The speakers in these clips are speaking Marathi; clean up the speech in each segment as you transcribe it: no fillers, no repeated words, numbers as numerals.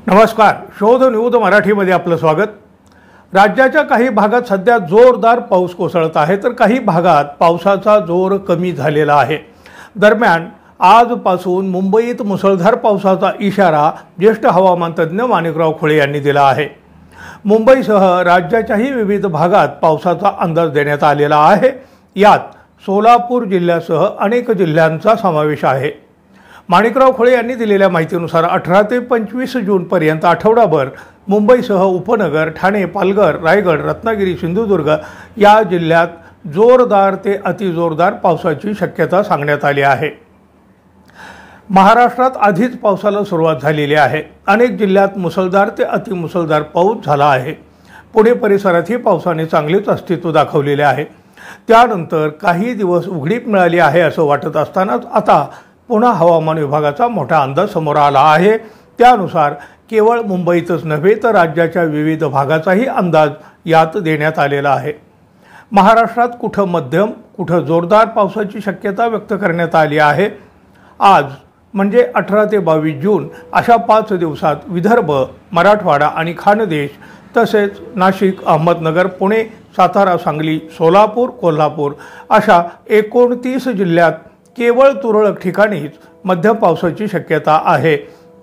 नमस्कार. शोध न्यूज मराठीमध्ये आपलं स्वागत. राज्याच्या काही भागात सध्या जोरदार पाऊस कोसळत आहे, तर काही भागात पावसाचा जोर कमी झालेला आहे. दरम्यान आजपासून मुंबईत मुसळधार पावसाचा इशारा ज्येष्ठ हवामान तज्ज्ञ माणिकराव खोळे यांनी दिला आहे. मुंबईसह राज्याच्याही विविध भागात पावसाचा अंदाज देण्यात आलेला आहे. यात सोलापूर जिल्ह्यासह अनेक जिल्ह्यांचा समावेश आहे. माणिकराव खोळे यांनी दिलेल्या माहितीनुसार 18 ते 25 जूनपर्यंत आठवडाभर मुंबईसह उपनगर, ठाणे, पालघर, रायगड, रत्नागिरी, सिंधुदुर्ग या जिल्ह्यात जोरदार ते अतिजोरदार पावसाची शक्यता सांगण्यात आली आहे. महाराष्ट्रात आधीच पावसाला सुरुवात झालेली आहे. अनेक जिल्ह्यात मुसळधार ते अतिमुसळधार पाऊस झाला आहे. पुणे परिसरातही पावसाने चांगलेच अस्तित्व दाखवलेले आहे. त्यानंतर काही दिवस उघडीप मिळाली आहे असं वाटत असतानाच आता पुन्हा हवामान विभागाचा मोठा अंदाज समोर आला आहे. त्यानुसार केवळ मुंबईतच नव्हे तर राज्याच्या विविध भागाचाही अंदाज यात देण्यात आलेला आहे. महाराष्ट्रात कुठं मध्यम, कुठं जोरदार पावसाची शक्यता व्यक्त करण्यात आली आहे. आज म्हणजे 18 ते 22 जून अशा 5 दिवसात विदर्भ, मराठवाडा आणि खानदेश तसेच नाशिक, अहमदनगर, पुणे, सातारा, सांगली, सोलापूर, कोल्हापूर अशा 29 जिल्ह्यात केवळ तुरळक ठिकाणीच मध्यम पावसाची शक्यता आहे.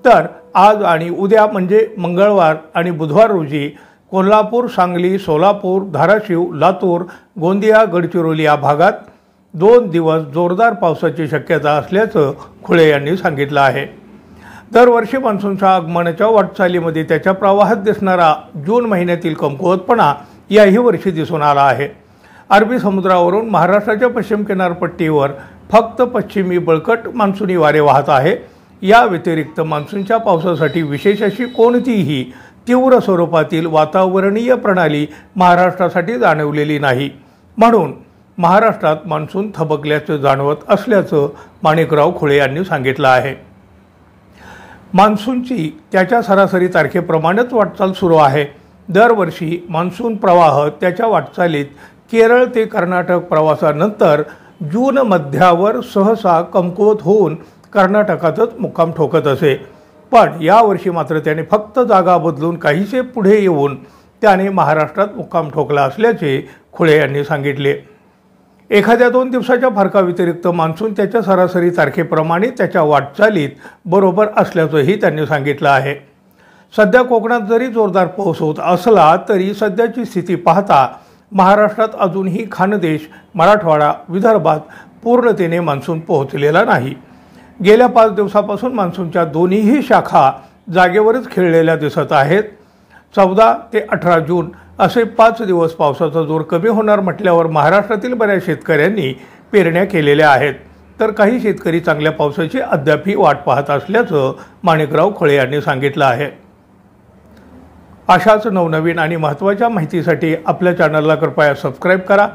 तर आज आणि उद्या म्हणजे मंगळवार आणि बुधवार रोजी कोल्हापूर, सांगली, सोलापूर, धाराशिव, लातूर, गोंदिया, गडचिरोली या भागात 2 दिवस जोरदार पावसाची शक्यता असल्याचं खोळे यांनी सांगितलं आहे. दरवर्षी मान्सूनच्या आगमनाच्या वाटचालीमध्ये त्याच्या प्रवाहात दिसणारा जून महिन्यातील कमकुवतपणा याही वर्षी दिसून आला आहे. अरबी समुद्रावरून महाराष्ट्राच्या पश्चिम किनारपट्टीवर फक्त पश्चिमी बळकट मान्सूनी वारे वाहत आहे. या व्यतिरिक्त मान्सूनच्या पावसासाठी विशेष अशी कोणतीही तीव्र स्वरूपातील वातावरणीय प्रणाली महाराष्ट्रासाठी जाणवलेली नाही. म्हणून महाराष्ट्रात मान्सून थबकल्याचं जाणवत असल्याचं माणिकराव खोळे यांनी सांगितलं आहे. मान्सूनची त्याच्या सरासरी तारखेप्रमाणेच वाटचाल सुरू आहे. दरवर्षी मान्सून प्रवाह त्याच्या वाटचालीत केरळ ते कर्नाटक प्रवासानंतर जून मध्यावर सहसा कमकुवत होऊन कर्नाटकातच मुक्काम ठोकत असे. पण यावर्षी मात्र त्याने फक्त जागा बदलून काहीसे पुढे येऊन त्याने महाराष्ट्रात मुक्काम ठोकला असल्याचे खोळे यांनी सांगितले. एखाद्या 2 दिवसाच्या फरकाव्यतिरिक्त मान्सून त्याच्या सरासरी तारखेप्रमाणे त्याच्या वाटचालीत बरोबर असल्याचंही त्यांनी सांगितलं आहे. सध्या कोकणात जरी जोरदार पाऊस होत असला तरी सध्याची स्थिती पाहता महाराष्ट्रात अजूनही खानदेश, मराठवाडा, विदर्भात पूर्णतेने मान्सून पोहोचलेला नाही. गेल्या 5 दिवसापासून मान्सूनच्या दोन्हीही शाखा जागेवरच खेळलेल्या दिसत आहेत. 14 ते 18 जून असे 5 दिवस पावसाचा जोर कमी होणार म्हटल्यावर महाराष्ट्रातील बऱ्याच शेतकऱ्यांनी पेरण्या केलेल्या आहेत. तर काही शेतकरी चांगल्या पावसाची अद्यापही वाट पाहत असल्याचं माणिकराव खोळे यांनी सांगितलं आहे. अशाच नवनवीन आणि महत्त्वाच्या माहितीसाठी आपल्या चॅनलला कृपया सबस्क्राईब करा,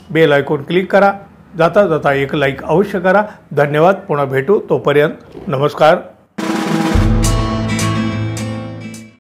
बेल आयकॉन क्लिक करा, जाता जाता एक लाईक अवश्य करा. धन्यवाद. पुन्हा भेटू. तोपर्यंत नमस्कार.